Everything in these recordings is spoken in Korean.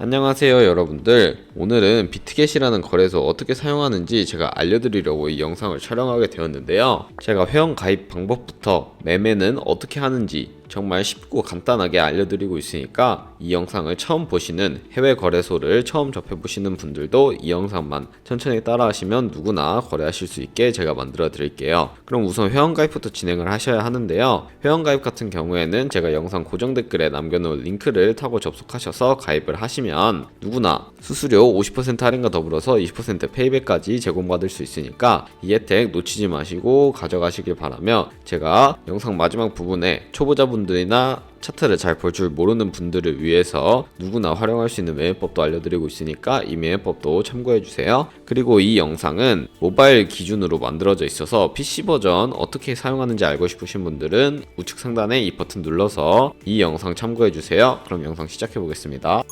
안녕하세요 여러분들. 오늘은 비트겟이라는 거래소 어떻게 사용하는지 제가 알려드리려고 이 영상을 촬영하게 되었는데요. 제가 회원 가입 방법부터 매매는 어떻게 하는지 정말 쉽고 간단하게 알려드리고 있으니까 이 영상을 처음 보시는 해외 거래소를 처음 접해보시는 분들도 이 영상만 천천히 따라하시면 누구나 거래하실 수 있게 제가 만들어 드릴게요. 그럼 우선 회원가입부터 진행을 하셔야 하는데요. 회원가입 같은 경우에는 제가 영상 고정 댓글에 남겨놓은 링크를 타고 접속하셔서 가입을 하시면 누구나 수수료 50% 할인과 더불어서 20% 페이백까지 제공받을 수 있으니까 이 혜택 놓치지 마시고 가져가시길 바라며, 제가 영상 마지막 부분에 초보자분들이나 차트를 잘 볼 줄 모르는 분들을 위해서 누구나 활용할 수 있는 매매법도 알려드리고 있으니까 이 매매법도 참고해주세요. 그리고 이 영상은 모바일 기준으로 만들어져 있어서 PC 버전 어떻게 사용하는지 알고 싶으신 분들은 우측 상단에 이 버튼 눌러서 이 영상 참고해주세요. 그럼 영상 시작해보겠습니다.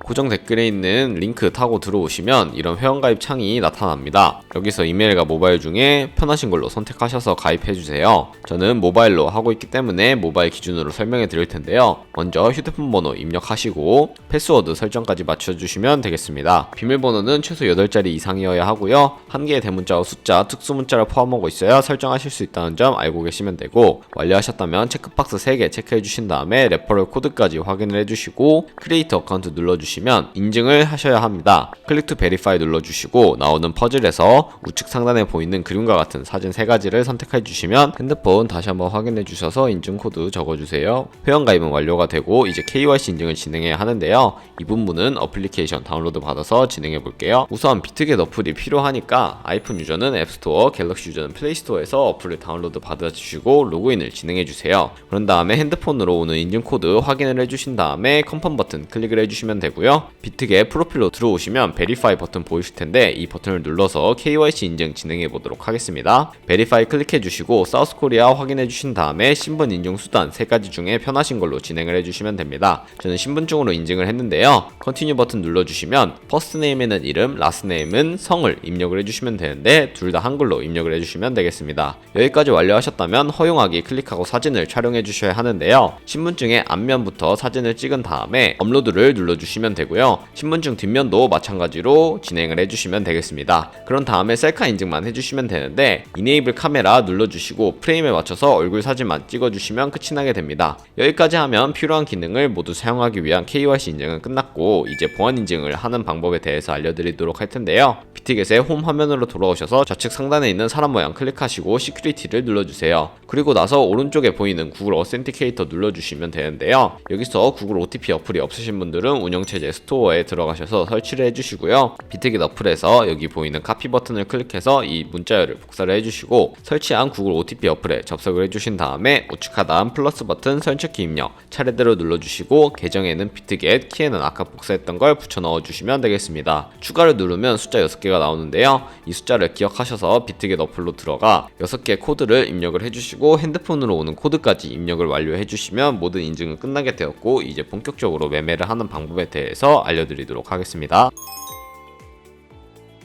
고정 댓글에 있는 링크 타고 들어오시면 이런 회원가입 창이 나타납니다. 여기서 이메일과 모바일 중에 편하신 걸로 선택하셔서 가입해주세요. 저는 모바일로 하고 있기 때문에 모바일 기준으로 설명해 드릴 텐데요. 먼저 휴대폰 번호 입력하시고 패스워드 설정까지 맞춰주시면 되겠습니다. 비밀번호는 최소 8자리 이상이어야 하고요. 한 개의 대문자와 숫자, 특수문자를 포함하고 있어야 설정하실 수 있다는 점 알고 계시면 되고, 완료하셨다면 체크박스 3개 체크해 주신 다음에 레퍼럴 코드까지 확인을 해주시고 크리에이트 어카운트 눌러주시면 인증을 하셔야 합니다. 클릭 투 베리파이 눌러주시고 나오는 퍼즐에서 우측 상단에 보이는 그림과 같은 사진 3가지를 선택해 주시면 핸드폰 다시 한번 확인해 주셔서 인증 코드 적어주세요. 회원가입은 완료가 되고 이제 KYC 인증을 진행해야 하는데요. 이 부분은 어플리케이션 다운로드 받아서 진행해 볼게요. 우선 비트겟 어플이 필요하니까 아이폰 유저는 앱스토어, 갤럭시 유저는 플레이스토어에서 어플을 다운로드 받아주시고 로그인을 진행해 주세요. 그런 다음에 핸드폰으로 오는 인증 코드 확인을 해주신 다음에 컨펌 버튼 클릭을 해주시면 되고요. 비트겟 프로필로 들어오시면 베리파이 버튼 보이실 텐데 이 버튼을 눌러서 KYC 인증 진행해 보도록 하겠습니다. 베리파이 클릭해 주시고 사우스 코리아 확인해 주신 다음에 신분 인증 수단 3가지 중에 편하신 걸로 진행을 해 주시면 됩니다. 저는 신분증으로 인증을 했는데요. 컨티뉴 버튼 눌러 주시면 퍼스트 네임에는 이름, 라스트 네임은 성을 입력을 해 주시면 되는데 둘 다 한글로 입력을 해 주시면 되겠습니다. 여기까지 완료하셨다면 허용하기 클릭하고 사진을 촬영해 주셔야 하는데요. 신분증의 앞면부터 사진을 찍은 다음에 업로드를 눌러 주시면 되고요. 신분증 뒷면도 마찬가지로 진행을 해주시면 되겠습니다. 그런 다음에 셀카 인증만 해주시면 되는데 이네이블 카메라 눌러주시고 프레임에 맞춰서 얼굴 사진만 찍어주시면 끝이 나게 됩니다. 여기까지 하면 필요한 기능을 모두 사용하기 위한 KYC 인증은 끝났고 이제 보안 인증을 하는 방법에 대해서 알려드리도록 할 텐데요. 비트겟의 홈 화면으로 돌아오셔서 좌측 상단에 있는 사람 모양 클릭하시고 시큐리티를 눌러주세요. 그리고 나서 오른쪽에 보이는 구글 어센티케이터 눌러주시면 되는데요. 여기서 구글 OTP 어플이 없으신 분들은 운영체제 스토어에 들어가셔서 설치를 해주시고요. 비트겟 어플에서 여기 보이는 카피 버튼을 클릭해서 이 문자열을 복사를 해주시고 설치한 구글 OTP 어플에 접속을 해주신 다음에 우측 하단 플러스 버튼 설치키 입력 차례대로 눌러주시고 계정에는 비트겟, 키에는 아까 복사했던 걸 붙여 넣어주시면 되겠습니다. 추가를 누르면 숫자 6개가 나오는데요. 이 숫자를 기억하셔서 비트겟 어플로 들어가 6개의 코드를 입력을 해주시고 핸드폰으로 오는 코드까지 입력을 완료해주시면 모든 인증은 끝나게 되었고 이제 본격적으로 매매를 하는 방법에 대해서 알려드리도록 하겠습니다.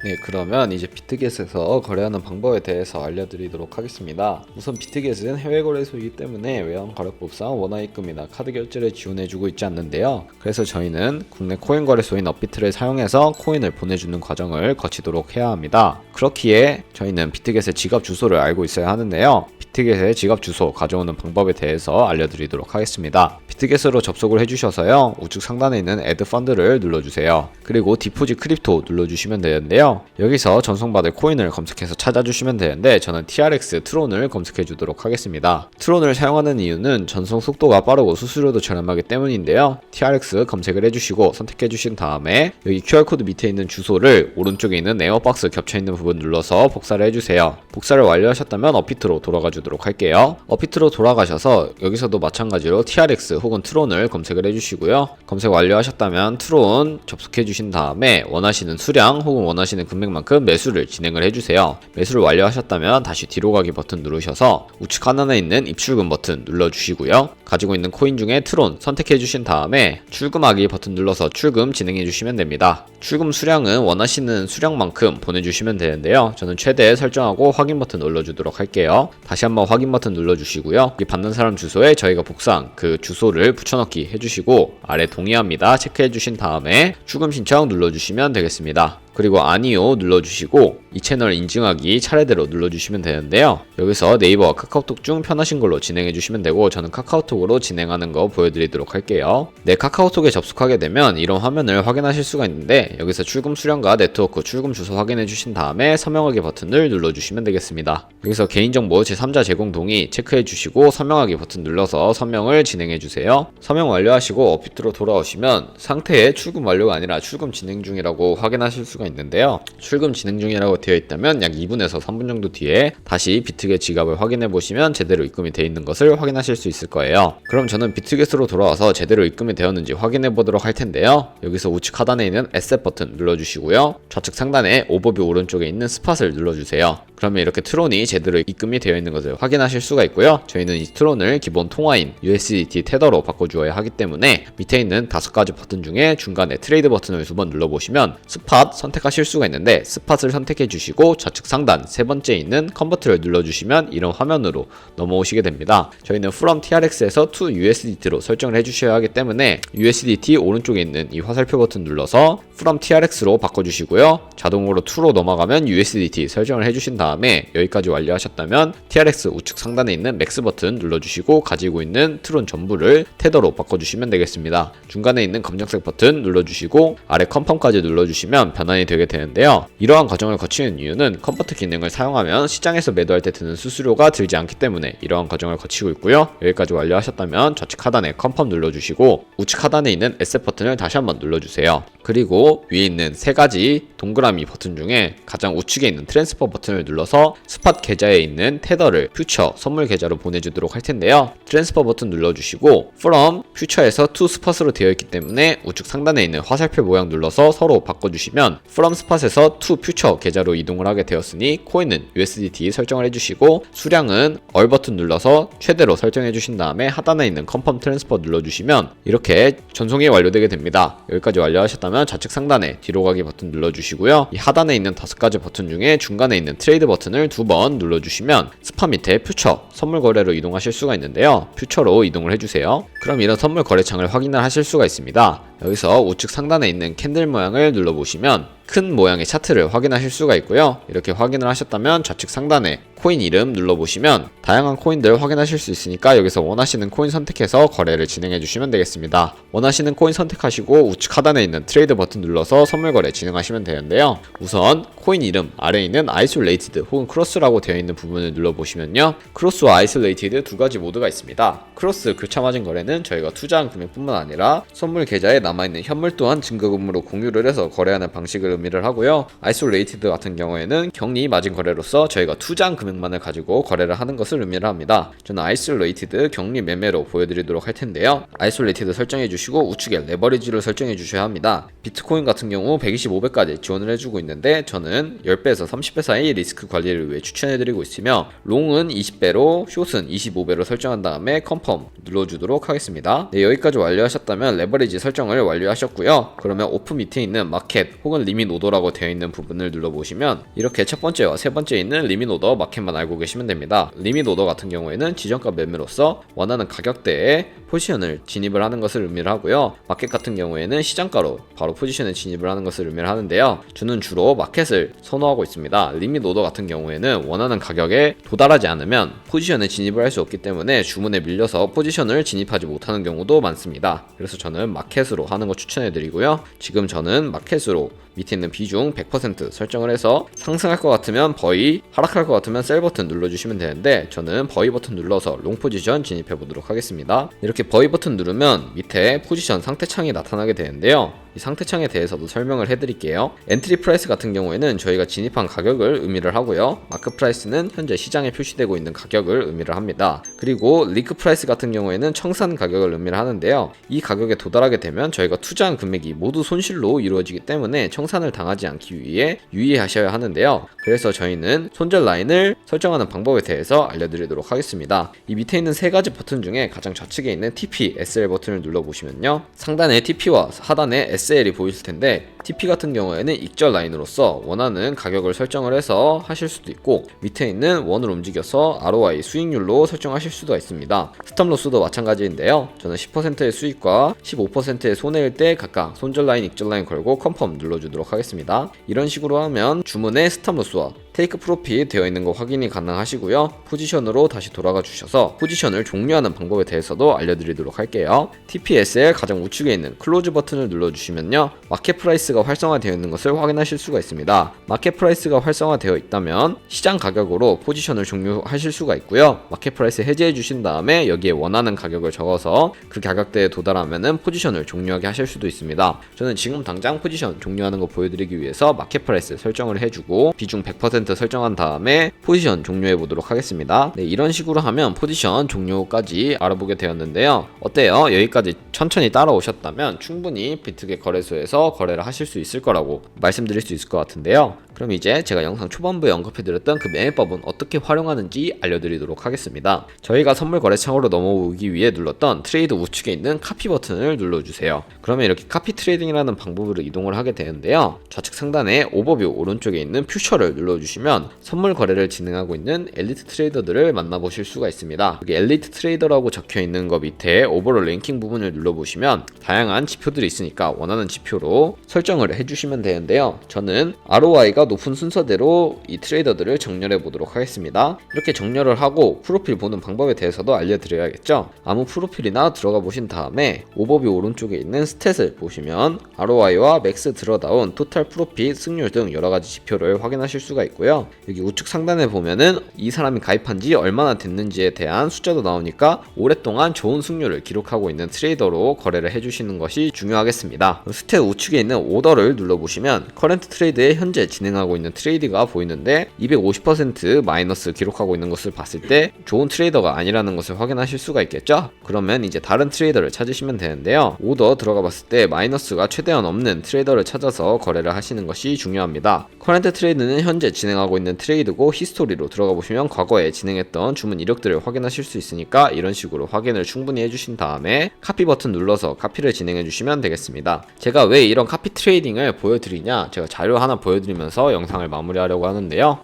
네, 그러면 이제 비트겟에서 거래하는 방법에 대해서 알려드리도록 하겠습니다. 우선 비트겟은 해외 거래소이기 때문에 외환 거래법상 원화입금이나 카드 결제를 지원해주고 있지 않는데요. 그래서 저희는 국내 코인 거래소인 업비트를 사용해서 코인을 보내주는 과정을 거치도록 해야 합니다. 그렇기에 저희는 비트겟의 지갑 주소를 알고 있어야 하는데요. 비트겟의 지갑 주소 가져오는 방법에 대해서 알려드리도록 하겠습니다. 비트겟으로 접속을 해주셔서요. 우측 상단에 있는 애드 펀드를 눌러주세요. 그리고 디포짓 크립토 눌러주시면 되는데요. 여기서 전송받을 코인을 검색해서 찾아주시면 되는데 저는 TRX 트론을 검색해 주도록 하겠습니다. 트론을 사용하는 이유는 전송 속도가 빠르고 수수료도 저렴하기 때문인데요. TRX 검색을 해주시고 선택해 주신 다음에 여기 QR코드 밑에 있는 주소를 오른쪽에 있는 에어박스 겹쳐있는 부분 눌러서 복사를 해주세요. 복사를 완료하셨다면 업비트로 돌아가 주도록 할게요. 업비트로 돌아가셔서 여기서도 마찬가지로 TRX 혹은 트론을 검색을 해주시고요. 검색 완료하셨다면 트론 접속해 주신 다음에 원하시는 수량 혹은 원하시는 금액만큼 매수를 진행을 해주세요. 매수를 완료하셨다면 다시 뒤로 가기 버튼 누르셔서 우측 하단에 있는 입출금 버튼 눌러주시고요. 가지고 있는 코인 중에 트론 선택해 주신 다음에 출금하기 버튼 눌러서 출금 진행해 주시면 됩니다. 출금 수량은 원하시는 수량만큼 보내주시면 되는데요. 저는 최대 설정하고 확인 버튼 눌러주도록 할게요. 다시 한번 확인 버튼 눌러주시고요. 이 받는 사람 주소에 저희가 복사한 그 주소를 붙여넣기 해주시고 아래 동의합니다 체크해 주신 다음에 출금 신청 눌러주시면 되겠습니다. 그리고 아니요 눌러주시고 이 채널 인증하기 차례대로 눌러주시면 되는데요. 여기서 네이버와 카카오톡 중 편하신 걸로 진행해 주시면 되고 저는 카카오톡으로 진행하는 거 보여드리도록 할게요. 네, 카카오톡에 접속하게 되면 이런 화면을 확인하실 수가 있는데 여기서 출금 수량과 네트워크 출금 주소 확인해 주신 다음에 서명하기 버튼을 눌러주시면 되겠습니다. 여기서 개인정보 제3자 제공 동의 체크해 주시고 서명하기 버튼 눌러서 서명을 진행해 주세요. 서명 완료하시고 업비트로 돌아오시면 상태에 출금 완료가 아니라 출금 진행 중이라고 확인하실 수가 있는데요. 출금 진행 중이라고 되어 있다면 약 2분에서 3분 정도 뒤에 다시 비트겟 지갑을 확인해 보시면 제대로 입금이 되어 있는 것을 확인하실 수 있을 거예요. 그럼 저는 비트겟으로 돌아와서 제대로 입금이 되었는지 확인해 보도록 할 텐데요. 여기서 우측 하단에 있는 에셋 버튼 눌러주시고요. 좌측 상단에 오버뷰 오른쪽에 있는 스팟을 눌러주세요. 그러면 이렇게 트론이 제대로 입금이 되어 있는 것을 확인하실 수가 있고요. 저희는 이 트론을 기본 통화인 USDT 테더로 바꿔주어야 하기 때문에 밑에 있는 5가지 버튼 중에 중간에 트레이드 버튼을 2번 눌러보시면 스팟 선택하실 수가 있는데 스팟을 선택해 주시고 좌측 상단 3번째 있는 컨버트를 눌러주시면 이런 화면으로 넘어오시게 됩니다. 저희는 from TRX에서 to USDT로 설정을 해주셔야 하기 때문에 USDT 오른쪽에 있는 이 화살표 버튼 눌러서 from TRX로 바꿔주시고요. 자동으로 to로 넘어가면 USDT 설정을 해주신 다음에 여기까지 완료하셨다면 TRX 우측 상단에 있는 맥스 버튼 눌러주시고 가지고 있는 트론 전부를 테더로 바꿔주시면 되겠습니다. 중간에 있는 검정색 버튼 눌러주시고 아래 컨펌까지 눌러주시면 변환이 되게 되는데요. 이러한 과정을 거치는 이유는 컨버트 기능을 사용하면 시장에서 매도할 때 드는 수수료가 들지 않기 때문에 이러한 과정을 거치고 있고요. 여기까지 완료하셨다면 좌측 하단에 컨펌 눌러주시고 우측 하단에 있는 에셋 버튼을 다시 한번 눌러주세요. 그리고 위에 있는 3가지 동그라미 버튼 중에 가장 우측에 있는 트랜스퍼 버튼을 눌러서 스팟 계좌에 있는 테더를 퓨처 선물 계좌로 보내주도록 할 텐데요. 트랜스퍼 버튼 눌러주시고 from 퓨처에서 to 스팟으로 되어 있기 때문에 우측 상단에 있는 화살표 모양 눌러서 서로 바꿔주시면 from 스팟에서 to 퓨처 계좌로 이동을 하게 되었으니 코인은 USDT 설정을 해주시고 수량은 얼 버튼 눌러서 최대로 설정해 주신 다음에 하단에 있는 confirm 트랜스퍼 눌러주시면 이렇게 전송이 완료되게 됩니다. 여기까지 완료하셨다면 좌측 상단에 뒤로 가기 버튼 눌러주시고요. 이 하단에 있는 5가지 버튼 중에 중간에 있는 트레이드 버튼을 2번 눌러주시면 스팟 밑에 퓨처 선물 거래로 이동하실 수가 있는데요. 퓨처로 이동을 해주세요. 그럼 이런 선물 거래창을 확인을 하실 수가 있습니다. 여기서 우측 상단에 있는 캔들 모양을 눌러보시면 큰 모양의 차트를 확인하실 수가 있고요. 이렇게 확인을 하셨다면 좌측 상단에 코인 이름 눌러보시면 다양한 코인들 확인하실 수 있으니까 여기서 원하시는 코인 선택해서 거래를 진행해 주시면 되겠습니다. 원하시는 코인 선택하시고 우측 하단에 있는 트레이드 버튼 눌러서 선물 거래 진행하시면 되는데요. 우선 코인 이름 아래에 있는 isolated 혹은 cross라고 되어 있는 부분을 눌러보시면요. cross와 isolated 2가지 모드가 있습니다. cross 교차 마진 거래는 저희가 투자한 금액뿐만 아니라 선물 계좌에 남아있는 현물 또한 증거금으로 공유를 해서 거래하는 방식을 의미를 하고요. isolated 같은 경우에는 격리 마진 거래로서 저희가 투자한 금액만을 가지고 거래를 하는 것을 의미를 합니다. 저는 isolated 격리 매매로 보여드리도록 할 텐데요. isolated 설정해 주시고 우측에 레버리지를 설정해 주셔야 합니다. 비트코인 같은 경우 125배까지 지원을 해주고 있는데 저는 10배에서 30배 사이 리스크 관리를 위해 추천해드리고 있으며 롱은 20배로 숏은 25배로 설정한 다음에 컨펌 눌러주도록 하겠습니다. 네, 여기까지 완료하셨다면 레버리지 설정을 완료하셨고요. 그러면 오프 밑에 있는 마켓 혹은 리밋 오더라고 되어 있는 부분을 눌러보시면 이렇게 첫 번째와 세 번째 있는 리밋 오더 마켓만 알고 계시면 됩니다. 리밋 오더 같은 경우에는 지정가 매매로서 원하는 가격대에 포지션을 진입을 하는 것을 의미를 하고요. 마켓 같은 경우에는 시장가로 바로 포지션에 진입을 하는 것을 의미를 하는데요. 저는 주로 마켓을 선호하고 있습니다. 리밋 오더 같은 경우에는 원하는 가격에 도달하지 않으면 포지션에 진입을 할 수 없기 때문에 주문에 밀려서 포지션을 진입하지 못하는 경우도 많습니다. 그래서 저는 마켓으로 하는 거 추천해 드리고요. 지금 저는 마켓으로 밑에 있는 비중 100% 설정을 해서 상승할 것 같으면 버이, 하락할 것 같으면 셀 버튼 눌러주시면 되는데 저는 버이 버튼 눌러서 롱 포지션 진입해 보도록 하겠습니다. 이렇게 버이 버튼 누르면 밑에 포지션 상태 창이 나타나게 되는데요. 이 상태창에 대해서도 설명을 해드릴게요. 엔트리 프라이스 같은 경우에는 저희가 진입한 가격을 의미를 하고요. 마크 프라이스는 현재 시장에 표시되고 있는 가격을 의미를 합니다. 그리고 리크 프라이스 같은 경우에는 청산 가격을 의미를 하는데요. 이 가격에 도달하게 되면 저희가 투자한 금액이 모두 손실로 이루어지기 때문에 청산을 당하지 않기 위해 유의하셔야 하는데요. 그래서 저희는 손절 라인을 설정하는 방법에 대해서 알려드리도록 하겠습니다. 이 밑에 있는 세 가지 버튼 중에 가장 좌측에 있는 TP, SL 버튼을 눌러보시면요. 상단에 TP와 하단에 SL이 보이실 텐데 TP 같은 경우에는 익절 라인으로서 원하는 가격을 설정을 해서 하실 수도 있고 밑에 있는 원을 움직여서 ROI 수익률로 설정하실 수도 있습니다. 스톱로스도 마찬가지인데요. 저는 10%의 수익과 15%의 손해일 때 각각 손절 라인, 익절 라인 걸고 컨펌 눌러주도록 하겠습니다. 이런 식으로 하면 주문에 스톱로스와 테이크 프로핏 되어 있는 거 확인이 가능하시고요. 포지션으로 다시 돌아가 주셔서 포지션을 종료하는 방법에 대해서도 알려드리도록 할게요. TPSL 가장 우측에 있는 클로즈 버튼을 눌러주시면요. 마켓 프라이스가 활성화되어 있는 것을 확인하실 수가 있습니다. 마켓 프라이스가 활성화되어 있다면 시장 가격으로 포지션을 종료하실 수가 있고요. 마켓 프라이스 해제해 주신 다음에 여기에 원하는 가격을 적어서 그 가격대에 도달하면은 포지션을 종료하게 하실 수도 있습니다. 저는 지금 당장 포지션 종료하는 거 보여드리기 위해서 마켓 프라이스 설정을 해주고 비중 100% 설정한 다음에 포지션 종료해 보도록 하겠습니다. 네, 이런 식으로 하면 포지션 종료까지 알아보게 되었는데요. 어때요? 여기까지 천천히 따라오셨다면 충분히 비트겟 거래소에서 거래를 하실 수 있을 거라고 말씀드릴 수 있을 것 같은데요. 그럼 이제 제가 영상 초반부에 언급해드렸던 그 매매법은 어떻게 활용하는지 알려드리도록 하겠습니다. 저희가 선물 거래창으로 넘어오기 위해 눌렀던 트레이드 우측에 있는 카피 버튼을 눌러주세요. 그러면 이렇게 카피 트레이딩이라는 방법으로 이동을 하게 되는데요. 좌측 상단에 오버뷰 오른쪽에 있는 퓨처를 눌러주시면 선물 거래를 진행하고 있는 엘리트 트레이더들을 만나보실 수가 있습니다. 여기 엘리트 트레이더라고 적혀있는 거 밑에 오버롤 랭킹 부분을 눌러보시면 다양한 지표들이 있으니까 원하는 지표로 설정을 해주시면 되는데요. 저는 ROI가 높은 순서대로 이 트레이더들을 정렬해 보도록 하겠습니다. 이렇게 정렬을 하고 프로필 보는 방법에 대해서도 알려드려야겠죠. 아무 프로필이나 들어가 보신 다음에 오버뷰 오른쪽에 있는 스탯을 보시면 ROI와 맥스 드러다운, 토탈 프로핏, 승률 등 여러가지 지표를 확인하실 수가 있고요. 여기 우측 상단에 보면은 이 사람이 가입한 지 얼마나 됐는지에 대한 숫자도 나오니까 오랫동안 좋은 승률을 기록하고 있는 트레이더로 거래를 해주시는 것이 중요하겠습니다. 스탯 우측에 있는 오더를 눌러보시면 커런트 트레이드에 현재 진행하고 있는 트레이드가 보이는데 250% 마이너스 기록하고 있는 것을 봤을 때 좋은 트레이더가 아니라는 것을 확인하실 수가 있겠죠. 그러면 이제 다른 트레이더를 찾으시면 되는데요. 오더 들어가 봤을 때 마이너스가 최대한 없는 트레이더를 찾아서 거래를 하시는 것이 중요합니다. 커런트 트레이드는 현재 진행하고 있는 트레이드고 히스토리로 들어가 보시면 과거에 진행했던 주문 이력들을 확인하실 수 있으니까 이런 식으로 확인을 충분히 해주신 다음에 카피 버튼 눌러서 카피를 진행해 주시면 되겠습니다. 제가 왜 이런 카피 트레이딩을 보여드리냐, 제가 자료 하나 보여드리면서 영상을 마무리하려고 하는데요.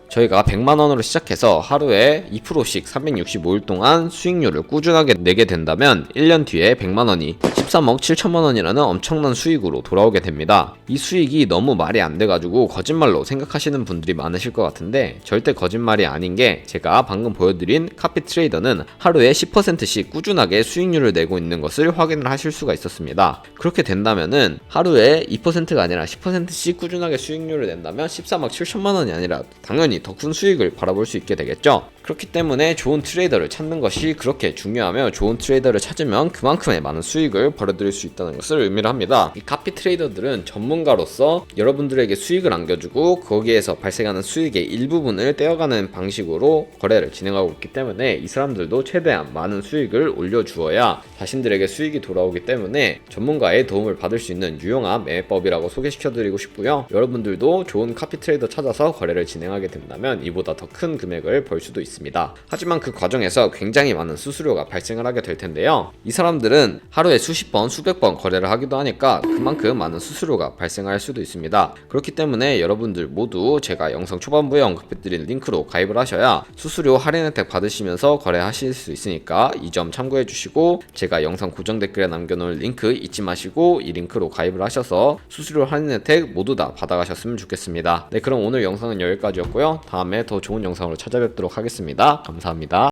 저희가 100만원으로 시작해서 하루에 2%씩 365일 동안 수익률을 꾸준하게 내게 된다면 1년 뒤에 100만원이 13억 7천만원이라는 엄청난 수익으로 돌아오게 됩니다. 이 수익이 너무 말이 안 돼가지고 거짓말로 생각하시는 분들이 많으실 것 같은데 절대 거짓말이 아닌 게 제가 방금 보여드린 카피 트레이더는 하루에 10%씩 꾸준하게 수익률을 내고 있는 것을 확인을 하실 수가 있었습니다. 그렇게 된다면은 하루에 2%가 아니라 10%씩 꾸준하게 수익률을 낸다면 13억 7천만원이 아니라 당연히 더 큰 수익을 바라볼 수 있게 되겠죠. 그렇기 때문에 좋은 트레이더를 찾는 것이 그렇게 중요하며 좋은 트레이더를 찾으면 그만큼의 많은 수익을 벌어들일 수 있다는 것을 의미를 합니다. 이 카피 트레이더들은 전문가로서 여러분들에게 수익을 안겨주고 거기에서 발생하는 수익의 일부분을 떼어가는 방식으로 거래를 진행하고 있기 때문에 이 사람들도 최대한 많은 수익을 올려주어야 자신들에게 수익이 돌아오기 때문에 전문가의 도움을 받을 수 있는 유용한 매매법이라고 소개시켜드리고 싶고요. 여러분들도 좋은 카피 트레이더 찾아서 거래를 진행하게 된다면 이보다 더 큰 금액을 벌 수도 있습니다. 하지만 그 과정에서 굉장히 많은 수수료가 발생을 하게 될 텐데요. 이 사람들은 하루에 수십 번, 수백 번 거래를 하기도 하니까 그만큼 많은 수수료가 발생할 수도 있습니다. 그렇기 때문에 여러분들 모두 제가 영상 초반부에 언급해드린 링크로 가입을 하셔야 수수료 할인 혜택 받으시면서 거래하실 수 있으니까 이 점 참고해 주시고 제가 영상 고정 댓글에 남겨놓을 링크 잊지 마시고 이 링크로 가입을 하셔서 수수료 할인 혜택 모두 다 받아가셨으면 좋겠습니다. 네, 그럼 오늘 영상은 여기까지였고요. 다음에 더 좋은 영상으로 찾아뵙도록 하겠습니다. 감사합니다.